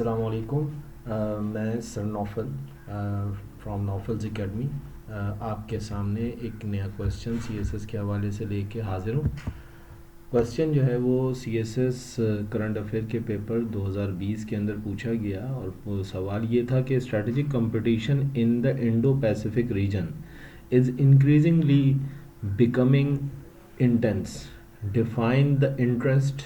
अस्सलाम वालेकुम। मैं सर नौफल फ्रॉम नौफल्स एकेडमी आपके सामने एक नया क्वेश्चन सीएसएस के हवाले से लेके हाज़िर हूँ। क्वेश्चन जो है वो सीएसएस करंट अफेयर के पेपर 2020 के अंदर पूछा गया और वो सवाल ये था कि strategic competition in the Indo Pacific region is increasingly becoming intense, define the interest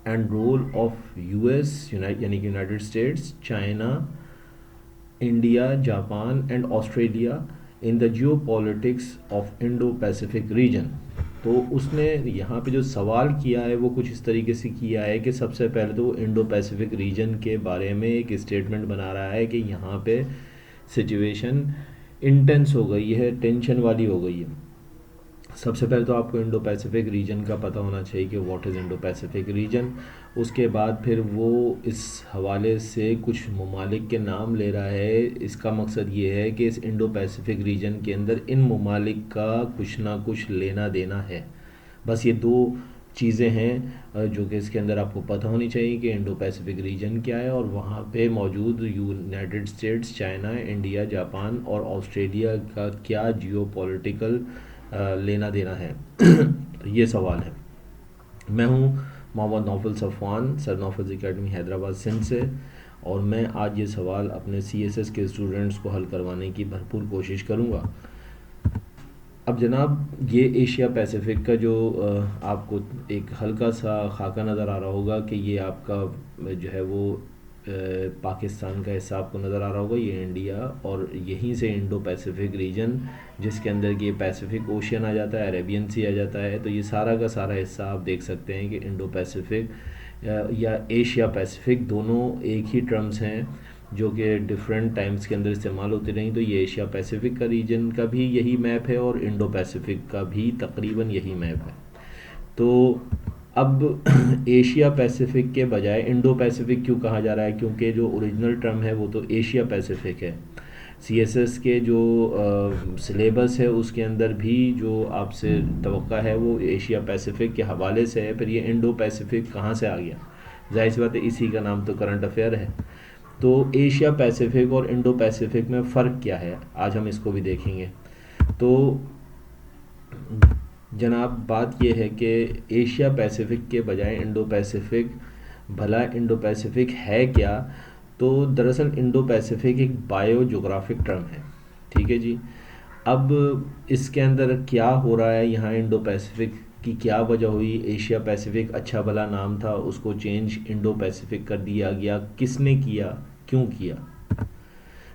and role of US यानी कि United States, China, India, Japan and Australia in the geopolitics of Indo Pacific region. तो उसने यहाँ पे जो सवाल किया है वो कुछ इस तरीके से किया है कि सबसे पहले तो वो इंडो पैसिफिक रीजन के बारे में एक स्टेटमेंट बना रहा है कि यहाँ पे सिचुएशन इंटेंस हो गई है, टेंशन वाली हो गई है। सबसे पहले तो आपको इंडो पैसिफिक रीजन का पता होना चाहिए कि what is Indo Pacific reason. उसके बाद फिर वो इस हवाले से कुछ ममालिक के नाम ले रहा है। इसका मकसद ये है कि इस इंडो पैसिफिक रीजन के अंदर इन ममालिक का कुछ ना कुछ लेना देना है। बस ये दो चीज़ें हैं जो कि इसके अंदर आपको पता होनी चाहिए कि इंडो पैसिफिक रीजन क्या है और वहाँ पे मौजूद United States, China, India, Japan और ऑस्ट्रेलिया का क्या जियो पॉलिटिकल लेना देना है। ये सवाल है। मैं हूँ मोहम्मद नौफल सफ़वान, सर नौफल एकेडमी हैदराबाद सिंध से, और मैं आज ये सवाल अपने सीएसएस के स्टूडेंट्स को हल करवाने की भरपूर कोशिश करूँगा। अब जनाब ये एशिया पैसिफिक का जो आपको एक हल्का सा खाका नज़र आ रहा होगा कि ये आपका जो है वो पाकिस्तान का हिस्सा आपको नज़र आ रहा होगा, ये इंडिया और यहीं से इंडो पैसिफिक रीजन जिसके अंदर कि ये पैसिफिक ओशियन आ जाता है, अरेबियन सी आ जाता है, तो ये सारा का सारा हिस्सा आप देख सकते हैं कि इंडो पैसिफिक या एशिया पैसिफिक दोनों एक ही टर्म्स हैं जो कि डिफरेंट टाइम्स के अंदर इस्तेमाल होती रही। तो ये एशिया पैसिफिक का रीजन का भी यही मैप है और इंडो पैसिफिक का भी तकरीबन यही मैप है। तो अब एशिया पैसिफिक के बजाय इंडो पैसिफिक क्यों कहा जा रहा है? क्योंकि जो ओरिजिनल टर्म है वो तो एशिया पैसिफिक है। सीएसएस के जो सिलेबस है उसके अंदर भी जो आपसे तवक्का है वो एशिया पैसिफिक के हवाले से है। फिर ये इंडो पैसिफिक कहाँ से आ गया? जाहिर सी बात है, इसी का नाम तो करंट अफेयर है। तो एशिया पैसिफिक और इंडो पैसिफिक में फ़र्क क्या है, आज हम इसको भी देखेंगे। तो जनाब बात यह है कि एशिया पैसिफिक के बजाय इंडो पैसिफिक, भला इंडो पैसिफिक है क्या? तो दरअसल इंडो पैसिफिक एक बायो जोग्राफिक टर्म है, ठीक है जी। अब इसके अंदर क्या हो रहा है यहाँ, इंडो पैसिफिक की क्या वजह हुई? एशिया पैसिफिक अच्छा भला नाम था, उसको चेंज इंडो पैसिफिक कर दिया गया। किसने किया, क्यों किया?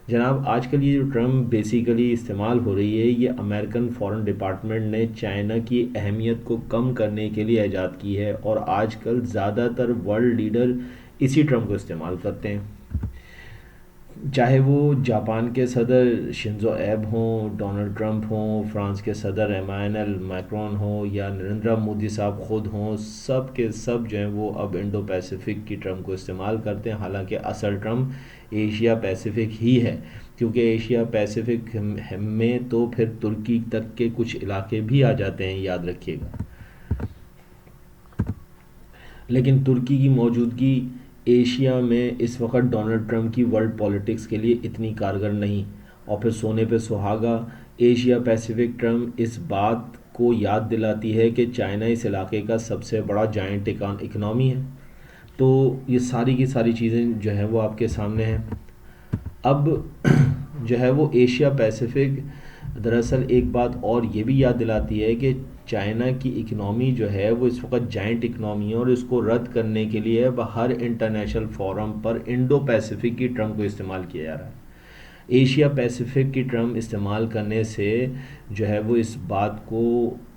जनाब आजकल ये जो टर्म बेसिकली इस्तेमाल हो रही है ये अमेरिकन फॉरेन डिपार्टमेंट ने चाइना की अहमियत को कम करने के लिए ईजाद की है और आजकल ज़्यादातर वर्ल्ड लीडर इसी टर्म को इस्तेमाल करते हैं। चाहे वो जापान के सदर शिंजो एब हों, डोनाल्ड ट्रंप हों, फ्रांस के सदर एमानुएल मैक्रोन हो या नरेंद्र मोदी साहब खुद हों, सब के सब जो हैं वो अब इंडो पैसिफिक की टर्म को इस्तेमाल करते हैं। हालांकि असल टर्म एशिया पैसिफिक ही है, क्योंकि एशिया पैसिफिक में तो फिर तुर्की तक के कुछ इलाके भी आ जाते हैं, याद रखिएगा। लेकिन तुर्की की मौजूदगी एशिया में इस वक्त डोनाल्ड ट्रंप की वर्ल्ड पॉलिटिक्स के लिए इतनी कारगर नहीं। और फिर सोने पे सुहागा, एशिया पैसिफिक टर्म इस बात को याद दिलाती है कि चाइना इस इलाके का सबसे बड़ा जायंट इकनॉमी है। तो ये सारी की सारी चीज़ें जो हैं वो आपके सामने हैं। अब जो है वो एशिया पैसिफिक दरअसल एक बात और ये भी याद दिलाती है कि चाइना की इकनॉमी जो है वो इस वक्त जाइंट इकनॉमी है और इसको रद्द करने के लिए अब हर इंटरनेशनल फोरम पर इंडो पैसिफिक की टर्म को इस्तेमाल किया जा रहा है। एशिया पैसिफिक की टर्म इस्तेमाल करने से जो है वो इस बात को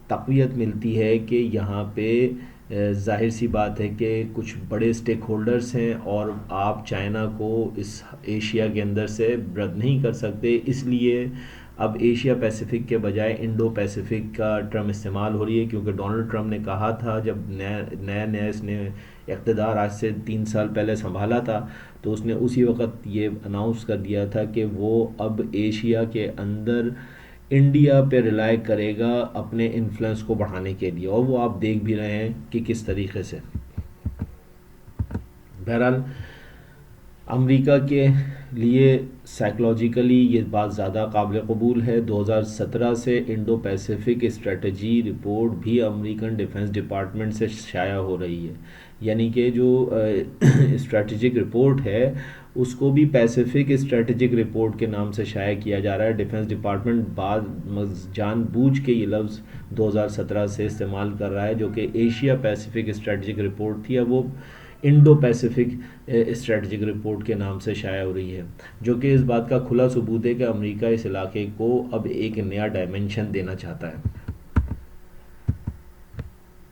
तक़वियत मिलती है कि यहाँ पे जाहिर सी बात है कि कुछ बड़े स्टेक होल्डर्स हैं और आप चाइना को इस एशिया के अंदर से रद्द नहीं कर सकते। इसलिए अब एशिया पैसिफिक के बजाय इंडो पैसिफिक का टर्म इस्तेमाल हो रही है, क्योंकि डोनाल्ड ट्रंप ने कहा था जब नया नया इसने इक़्तिदार आज से 3 साल पहले संभाला था, तो उसने उसी वक्त ये अनाउंस कर दिया था कि वो अब एशिया के अंदर इंडिया पे रिलाई करेगा अपने इन्फ्लुएंस को बढ़ाने के लिए, और वो आप देख भी रहे हैं कि किस तरीके से। बहरहाल अमेरिका के लिए साइकोलॉजिकली ये बात ज़्यादा काबिल कबूल है। 2017 से इंडो पैसिफिक स्ट्रेटजी रिपोर्ट भी अमेरिकन डिफेंस डिपार्टमेंट से शाया हो रही है। यानी कि जो स्ट्रेटजिक रिपोर्ट है उसको भी पैसिफिक स्ट्रेटजिक रिपोर्ट के नाम से शाया किया जा रहा है। डिफेंस डिपार्टमेंट जानबूझ के ये लफ्ज़ 2017 से इस्तेमाल कर रहा है, जो कि एशिया पैसिफिक स्ट्रेटजिक रिपोर्ट थी, अब वो इंडो पैसिफिक स्ट्रेटजिक रिपोर्ट के नाम से शाया हो रही है, जो कि इस बात का खुला सबूत है कि अमेरिका इस इलाके को अब एक नया डायमेंशन देना चाहता है।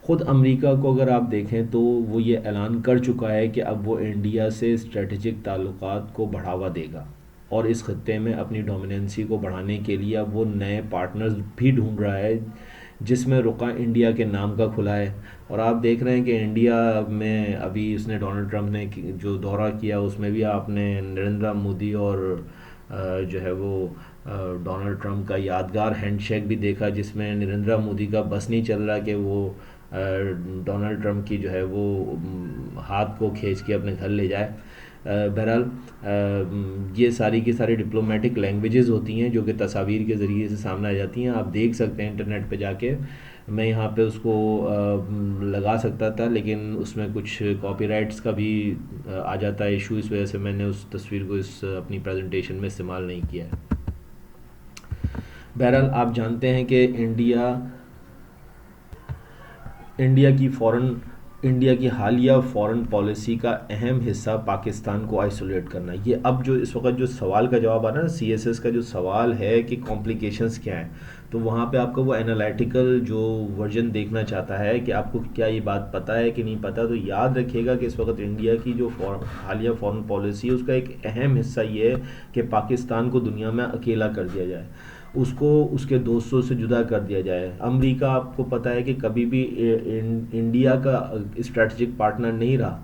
ख़ुद अमेरिका को अगर आप देखें तो वो ये ऐलान कर चुका है कि अब वो इंडिया से स्ट्रेटजिक ताल्लुकात को बढ़ावा देगा और इस खत्ते में अपनी डोमिनेंसी को बढ़ाने के लिए अब वो नए पार्टनर्स भी ढूंढ रहा है, जिसमें रुका इंडिया के नाम का खुला है। और आप देख रहे हैं कि इंडिया में अभी उसने डोनाल्ड ट्रंप ने जो दौरा किया उसमें भी आपने नरेंद्र मोदी और जो है वो डोनाल्ड ट्रंप का यादगार हैंडशेक भी देखा, जिसमें नरेंद्र मोदी का बस नहीं चल रहा कि वो डोनाल्ड ट्रंप की जो है वो हाथ को खींच के अपने घर ले जाए। बहरहाल ये सारी की सारी डिप्लोमेटिक लैंग्वेजेस होती हैं जो कि तस्वीर के ज़रिए से सामने आ जाती हैं। आप देख सकते हैं इंटरनेट पे जाके, मैं यहाँ पे उसको लगा सकता था लेकिन उसमें कुछ कॉपीराइट्स का भी आ जाता है इशू, इस वजह से मैंने उस तस्वीर को इस अपनी प्रेजेंटेशन में इस्तेमाल नहीं किया है। बहरहाल आप जानते हैं कि इंडिया की हालिया फ़ॉरेन पॉलिसी का अहम हिस्सा पाकिस्तान को आइसोलेट करना। ये अब जो इस वक्त जो सवाल का जवाब आ रहा है ना, CSS का जो सवाल है कि कॉम्प्लिकेशंस क्या हैं, तो वहाँ पे आपको वो एनालिटिकल जो वर्जन देखना चाहता है कि आपको क्या ये बात पता है कि नहीं पता। तो याद रखिएगा कि इस वक्त इंडिया की जो हालिया फ़ॉरेन पॉलिसी है उसका एक अहम हिस्सा ये है कि पाकिस्तान को दुनिया में अकेला कर दिया जाए, उसको उसके दोस्तों से जुदा कर दिया जाए। अमेरिका आपको पता है कि कभी भी इंडिया का स्ट्रेटजिक पार्टनर नहीं रहा।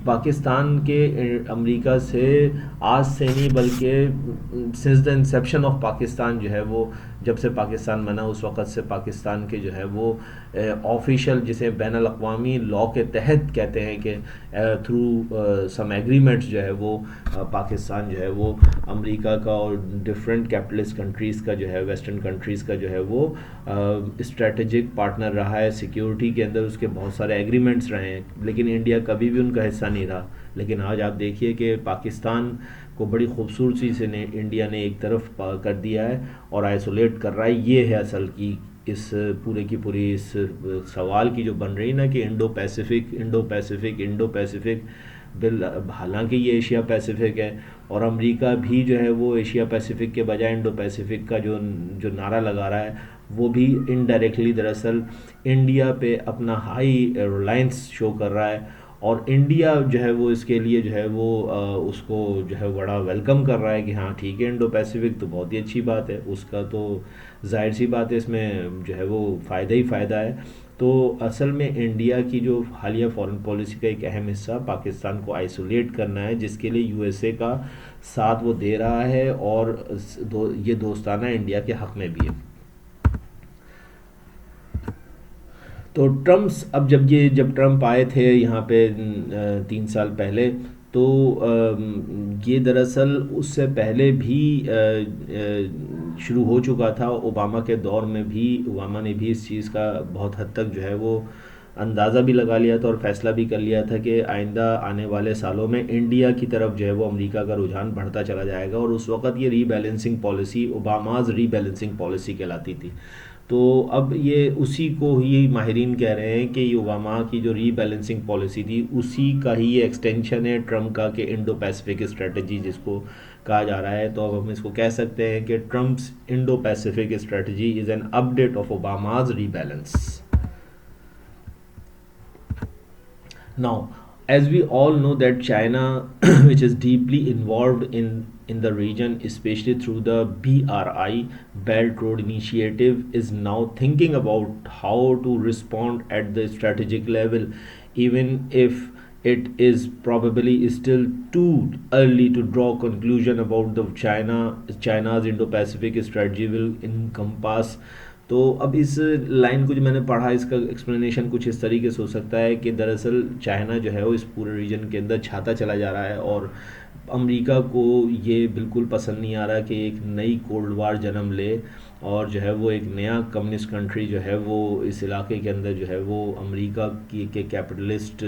पाकिस्तान के अमेरिका से आज से नहीं बल्कि since the Inception of Pakistan जो है वो, जब से पाकिस्तान बना उस वक़्त से पाकिस्तान के जो है वो ऑफिशियल जिसे बैनुल अक़वामी लॉ के तहत कहते हैं कि थ्रू सम एग्रीमेंट्स जो है वो पाकिस्तान जो है वो अमेरिका का और डिफरेंट कैपिटलिस्ट कंट्रीज़ का जो है, वेस्टर्न कंट्रीज़ का जो है वो स्ट्रेटजिक पार्टनर रहा है। सिक्योरिटी के अंदर उसके बहुत सारे एग्रीमेंट्स रहे हैं, लेकिन इंडिया कभी भी उनका हिस्सा नहीं रहा। लेकिन आज आप देखिए कि पाकिस्तान को बड़ी खूबसूरती से इंडिया ने एक तरफ कर दिया है और आइसोलेट कर रहा है। ये है असल की इस पूरे की पूरी इस सवाल की जो बन रही ना कि इंडो पैसिफिक बिल, हालांकि ये एशिया पैसिफिक है और अमेरिका भी जो है वो एशिया पैसिफिक के बजाय इंडो पैसिफिक का जो नारा लगा रहा है वो भी इनडायरेक्टली दरअसल इंडिया पे अपना हाई रिलायंस शो कर रहा है। और इंडिया जो है वो इसके लिए जो है वो उसको जो है बड़ा वेलकम कर रहा है कि हाँ ठीक है, इंडो पैसिफिक तो बहुत ही अच्छी बात है, उसका तो जाहिर सी बात है इसमें जो है वो फ़ायदा ही फ़ायदा है। तो असल में इंडिया की जो हालिया फॉरेन पॉलिसी का एक अहम हिस्सा पाकिस्तान को आइसोलेट करना है, जिसके लिए USA का साथ वो दे रहा है और ये दोस्ताना इंडिया के हक़ में भी है। तो जब ट्रम्प आए थे यहाँ पे 3 साल पहले, तो ये दरअसल उससे पहले भी शुरू हो चुका था। ओबामा के दौर में भी ओबामा ने भी इस चीज़ का बहुत हद तक जो है वो अंदाज़ा भी लगा लिया था और फ़ैसला भी कर लिया था कि आइंदा आने वाले सालों में इंडिया की तरफ जो है वो अमेरिका का रुझान बढ़ता चला जाएगा। और उस वक़्त ये रीबैलेंसिंग पॉलिसी ओबामाज़ रीबैलेंसिंग पॉलिसी कहलाती थी। तो अब ये उसी को ही माहिरीन कह रहे हैं कि ये ओबामा की जो रीबैलेंसिंग पॉलिसी थी उसी का ही ये एक्सटेंशन है ट्रम्प का कि इंडो पैसिफिक स्ट्रेटजी जिसको कहा जा रहा है। तो अब हम इसको कह सकते हैं कि Trump's Indo Pacific strategy is an update of Obama's rebalance. Now, as we all know that China, which is deeply involved in the region, especially through the BRI, Belt Road Initiative, is now thinking about how to respond at the strategic level, even if it is probably still too early to draw conclusion about the China's Indo-Pacific strategy will encompass। तो अब इस line को जो मैंने पढ़ा इसका explanation कुछ इस तरीके से हो सकता है कि दरअसल चाइना जो है वो इस पूरे रीजन के अंदर छाता चला जा रहा है और अमेरिका को ये बिल्कुल पसंद नहीं आ रहा कि एक नई कोल्ड वार जन्म ले और जो है वो एक नया कम्युनिस्ट कंट्री जो है वो इस इलाके के अंदर जो है वो अमेरिका की के कैपिटलिस्ट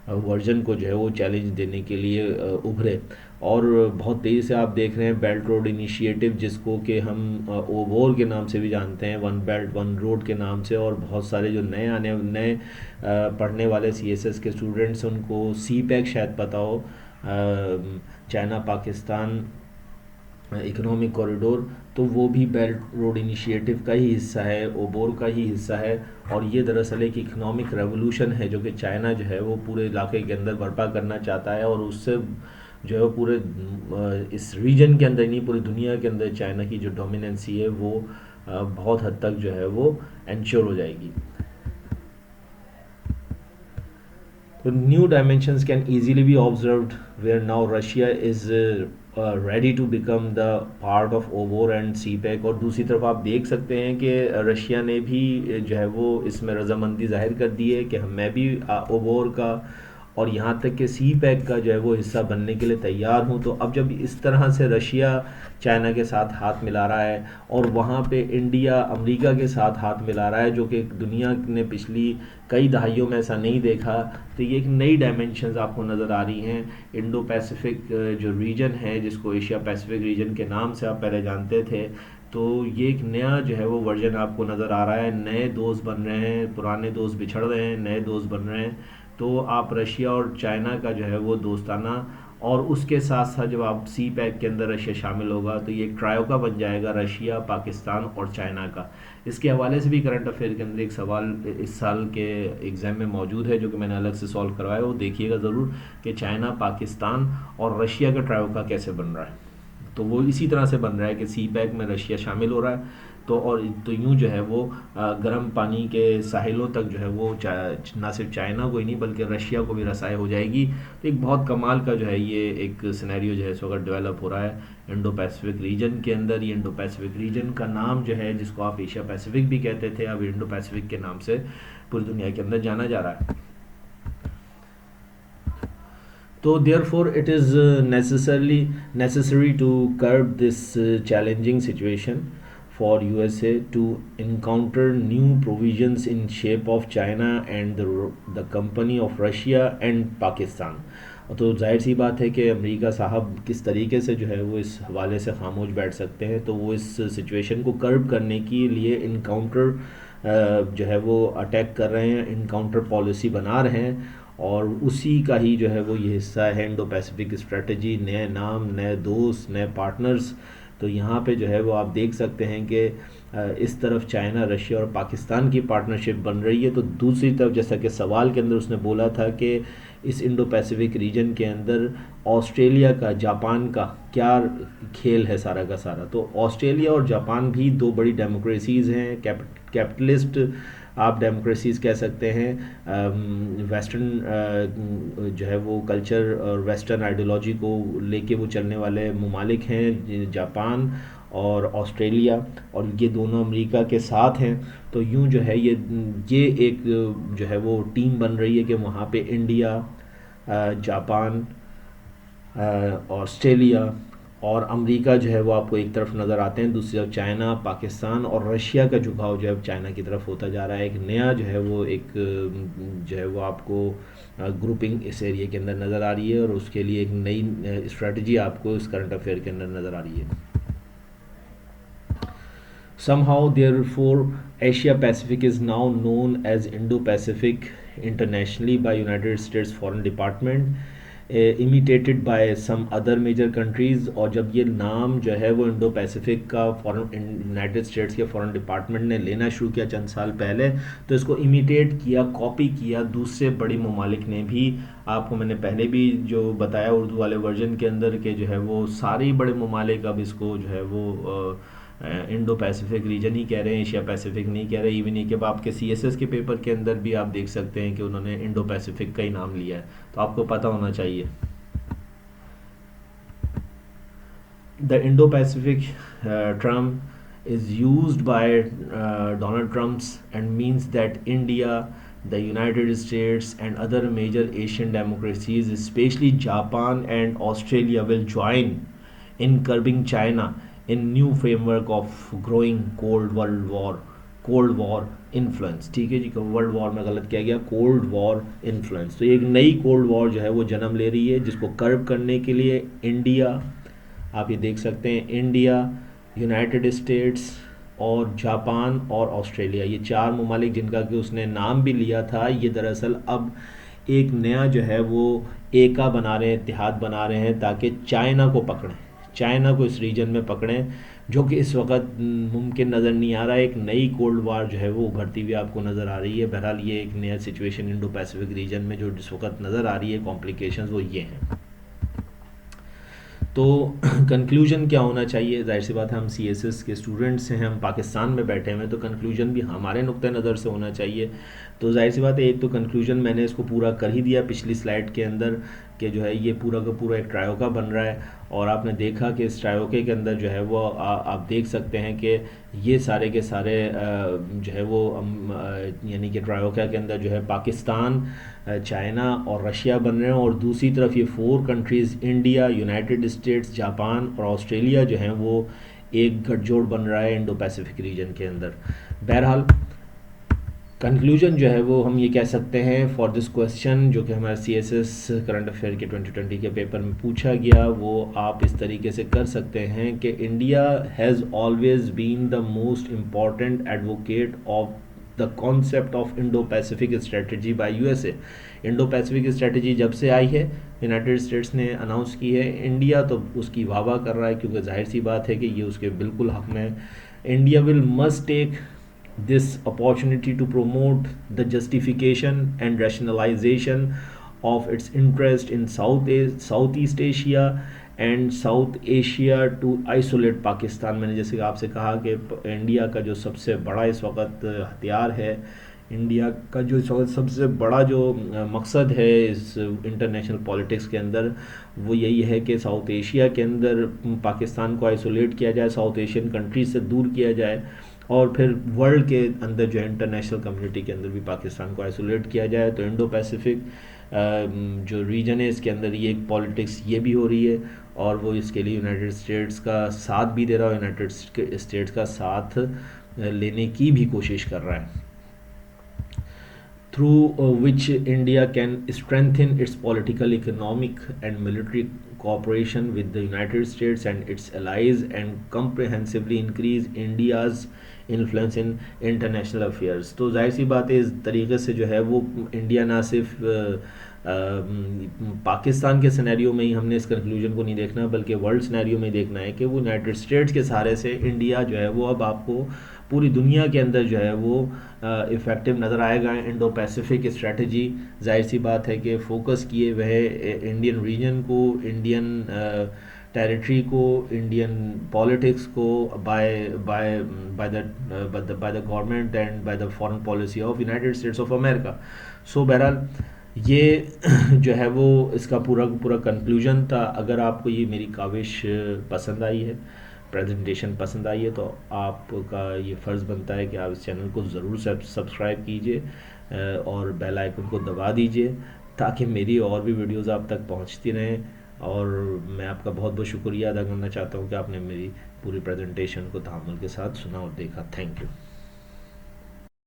वर्जन को जो है वो चैलेंज देने के लिए उभरे। और बहुत तेज़ी से आप देख रहे हैं बेल्ट रोड इनिशिएटिव, जिसको कि हम ओवोर के नाम से भी जानते हैं, वन बेल्ट वन रोड के नाम से। और बहुत सारे जो नए पढ़ने वाले सीएसएस के स्टूडेंट्स, उनको सी पैक शायद पता हो, चाइना पाकिस्तान इकोनॉमिक कॉरिडोर, तो वो भी बेल्ट रोड इनिशिएटिव का ही हिस्सा है, ओबोर का ही हिस्सा है। और ये दरअसल एक इकोनॉमिक रेवोल्यूशन है जो कि चाइना जो है वो पूरे इलाके के अंदर बर्पा करना चाहता है, और उससे जो है वो पूरे इस रीजन के अंदर नहीं, पूरी दुनिया के अंदर चाइना की जो डोमिनेंसी है वो बहुत हद तक जो है वो एंश्योर हो जाएगी। So new dimensions can easily be observed where now Russia is ready to become the part of OBOR and CPEC। और दूसरी तरफ आप देख सकते हैं कि रशिया ने भी जो है वो इसमें रजामंदी जाहिर कर दी है कि मैं भी OBOR का और यहाँ तक कि सी पैक का जो है वो हिस्सा बनने के लिए तैयार हूँ। तो अब जब इस तरह से रशिया चाइना के साथ हाथ मिला रहा है और वहाँ पे इंडिया अमेरिका के साथ हाथ मिला रहा है, जो कि दुनिया ने पिछली कई दहाइयों में ऐसा नहीं देखा, तो ये एक नई डायमेंशंस आपको नज़र आ रही हैं। इंडो पैसिफिक जो रीजन है, जिसको एशिया पैसिफिक रीजन के नाम से आप पहले जानते थे, तो ये एक नया जो है वो वर्जन आपको नज़र आ रहा है। नए दोस्त बन रहे हैं, पुराने दोस्त बिछड़ रहे हैं, नए दोस्त बन रहे हैं। तो आप रशिया और चाइना का जो है वो दोस्ताना, और उसके साथ साथ जब आप सी पैक के अंदर रशिया शामिल होगा तो ये एक ट्रायो का बन जाएगा, रशिया, पाकिस्तान और चाइना का। इसके हवाले से भी करंट अफेयर के अंदर एक सवाल इस साल के एग्ज़ाम में मौजूद है, जो कि मैंने अलग से सॉल्व करवाया, वो देखिएगा ज़रूर कि चाइना, पाकिस्तान और रशिया का ट्रायो का कैसे बन रहा है। तो वो इसी तरह से बन रहा है कि सी पैक में रशिया शामिल हो रहा है, तो यूँ जो है वो गर्म पानी के साहिलों तक जो है वो ना सिर्फ चाइना को ही नहीं बल्कि रशिया को भी रसाई हो जाएगी। तो एक बहुत कमाल का जो है ये एक सिनेरियो जो है इस वक्त डेवलप हो रहा है इंडो पैसिफिक रीजन के अंदर। ये इंडो पैसिफिक रीजन का नाम जो है, जिसको आप एशिया पैसिफिक भी कहते थे, अब इंडो पैसिफिक के नाम से पूरी दुनिया के अंदर जाना जा रहा है। So therefore it is necessary to curb this challenging situation for USA to encounter new provisions in shape of China and the company of Russia and Pakistan। तो जाहिर सी बात है कि अमेरिका साहब किस तरीके से जो है वो इस हवाले से खामोश बैठ सकते हैं। तो वो इस सिचुएशन को कर्ब करने के लिए इनकाउंटर जो है वो अटैक कर रहे हैं, इनकाउंटर पॉलिसी बना रहे हैं, और उसी का ही जो है वो ये हिस्सा है इंडो पैसिफिक स्ट्रेटजी। नए नाम, नए दोस्त, नए पार्टनर्स। तो यहाँ पे जो है वो आप देख सकते हैं कि इस तरफ चाइना, रशिया और पाकिस्तान की पार्टनरशिप बन रही है, तो दूसरी तरफ जैसा कि सवाल के अंदर उसने बोला था कि इस इंडो पैसिफिक रीजन के अंदर ऑस्ट्रेलिया का, जापान का क्या खेल है सारा का सारा। तो ऑस्ट्रेलिया और जापान भी दो बड़ी डेमोक्रेसीज़ हैं, कैपिटलिस्ट आप डेमोक्रेसीज़ कह सकते हैं। वेस्टर्न जो है वो कल्चर और वेस्टर्न आइडियोलॉजी को लेके वो चलने वाले ममालिक हैं जापान और ऑस्ट्रेलिया, और ये दोनों अमेरिका के साथ हैं। तो यूँ जो है ये एक जो है वो टीम बन रही है कि वहाँ पे इंडिया, जापान, ऑस्ट्रेलिया और अमेरिका जो है वो आपको एक तरफ नज़र आते हैं, दूसरी तरफ चाइना, पाकिस्तान और रशिया का झुकाव जो है चाइना की तरफ होता जा रहा है। एक नया जो है वो एक जो है वो आपको ग्रुपिंग इस एरिया के अंदर नज़र आ रही है, और उसके लिए एक नई स्ट्रेटजी आपको इस करंट अफेयर के अंदर नज़र आ रही है। Somehow therefore Asia Pacific is now known as Indo-Pacific internationally by United States Foreign Department, imitated by some other major countries। और जब ये नाम जो है वो इंडो पैसिफिक का यूनाइटेड स्टेट्स के फॉरेन डिपार्टमेंट ने लेना शुरू किया चंद साल पहले, तो इसको इमिटेट किया, कॉपी किया दूसरे बड़े ममालिक ने भी। आपको मैंने पहले भी जो बताया उर्दू वाले वर्जन के अंदर के जो है वो सारे बड़े ममालिक अब इसको जो है वो इंडो पैसिफिक रीजन ही कह रहे हैं, एशिया पैसिफिक नहीं कह रहे। इवन कि अब आपके सीएसएस के पेपर के अंदर भी आप देख सकते हैं कि उन्होंने इंडो पैसिफिक का ही नाम लिया है, तो आपको पता होना चाहिए। The Indo Pacific term is used by Donald Trump's and means that India, the United States and other major Asian democracies, especially Japan and Australia, will join in curbing China in new framework of growing cold war influence. ठीक है जी, world war में गलत किया गया, cold war influence. तो एक नई cold war जो है वो जन्म ले रही है, जिसको कर्व करने के लिए इंडिया, आप ये देख सकते हैं, इंडिया, यूनाइटेड स्टेट्स और जापान और ऑस्ट्रेलिया, ये चार ममालिक जिनका कि उसने नाम भी लिया था, ये दरअसल अब एक नया जो है वो एका बना रहे हैं, इत्तेहाद बना रहे हैं, ताकि चाइना को पकड़ें, चाइना को इस रीजन में पकड़ें, जो कि इस वक्त मुमकिन नज़र नहीं आ रहा है. एक नई कोल्ड वार जो है वो उभरती हुई आपको नज़र आ रही है. बहरहाल ये एक नया सिचुएशन इंडो पैसिफिक रीजन में जो जिस वक्त नज़र आ रही है, कॉम्प्लिकेशंस वो ये हैं. तो कंक्लूजन क्या होना चाहिए? जाहिर सी बात है, हम CSS के स्टूडेंट्स हैं, हम पाकिस्तान में बैठे हुए हैं, तो कंक्लूजन भी हमारे नुक्ते नज़र से होना चाहिए. तो जाहिर सी बात है, एक तो कंक्लूजन मैंने इसको पूरा कर ही दिया पिछली स्लाइड के अंदर, कि जो है ये पूरा का पूरा एक ट्रायोका बन रहा है. और आपने देखा कि इस ट्रायोके के अंदर जो है वो आप देख सकते हैं कि ये सारे के सारे जो है वो यानी कि ट्रायोका के अंदर जो है पाकिस्तान, चाइना और रशिया बन रहे हैं, और दूसरी तरफ ये 4 countries India, United states, Japan और ऑस्ट्रेलिया जो हैं वो एक गठजोड़ बन रहा है इंडो पैसिफिक रीजन के अंदर. बहरहाल कंक्लूजन जो है वो हम ये कह सकते हैं फॉर दिस क्वेश्चन, जो कि हमारे CSS करंट अफेयर के 2020 के पेपर में पूछा गया, वो आप इस तरीके से कर सकते हैं कि India has always been the most important advocate of the concept of Indo Pacific strategy by USA. Indo Pacific strategy जब से आई है, यूनाइटेड स्टेट्स ने अनाउंस की है, इंडिया तो उसकी वाह कर रहा है, क्योंकि जाहिर सी बात है कि ये उसके बिल्कुल हक में. India will must take this opportunity to promote the justification and rationalization of its interest in Southeast Asia and South Asia to isolate Pakistan. मैंने जैसे आपसे कहा कि इंडिया का जो सबसे बड़ा इस वक्त हथियार है, इंडिया का जो सबसे बड़ा जो मकसद है इस इंटरनेशनल पॉलिटिक्स के अंदर, वो यही है कि साउथ एशिया के अंदर पाकिस्तान को आइसोलेट किया जाए, साउथ एशियन कंट्रीज से दूर किया जाए, और फिर वर्ल्ड के अंदर जो है इंटरनेशनल कम्युनिटी के अंदर भी पाकिस्तान को आइसोलेट किया जाए. तो इंडो पैसिफिक जो रीजन है इसके अंदर ये एक पॉलिटिक्स ये भी हो रही है, और वो इसके लिए यूनाइटेड स्टेट्स का साथ भी दे रहा है, यूनाइटेड स्टेट्स का साथ लेने की भी कोशिश कर रहा है, through which India can strengthen its political, economic and military cooperation with the United States and its allies and comprehensively increase India's influence in international affairs. तो जाहिर सी बात है, इस तरीके से जो है वो इंडिया ना सिर्फ पाकिस्तान के सिनेरियो में ही हमने इस कंक्लूजन को नहीं देखना, बल्कि वर्ल्ड सिनेरियो में देखना है कि वो यूनाइटेड स्टेट्स के सहारे से इंडिया जो है वो अब आपको पूरी दुनिया के अंदर जो है वो इफ़ेक्टिव नज़र आएगा. इंडो पैसिफिक स्ट्रेटजी जाहिर सी बात है कि फोकस किए वह इंडियन रीजन को, इंडियन टेरिटरी को, इंडियन पॉलिटिक्स को by the government and by the foreign policy of United States of America. So बहरहाल ये जो है वो इसका पूरा पूरा कंक्लूजन था. अगर आपको ये मेरी काविश पसंद आई है, प्रेजेंटेशन पसंद आई है, तो आपका ये फ़र्ज़ बनता है कि आप इस चैनल को ज़रूर सब्सक्राइब कीजिए और बेल आइकन को दबा दीजिए, ताकि मेरी और भी वीडियोस आप तक पहुंचती रहें. और मैं आपका बहुत बहुत शुक्रिया अदा करना चाहता हूं कि आपने मेरी पूरी प्रेजेंटेशन को तहम्मुल के साथ सुना और देखा. Thank you.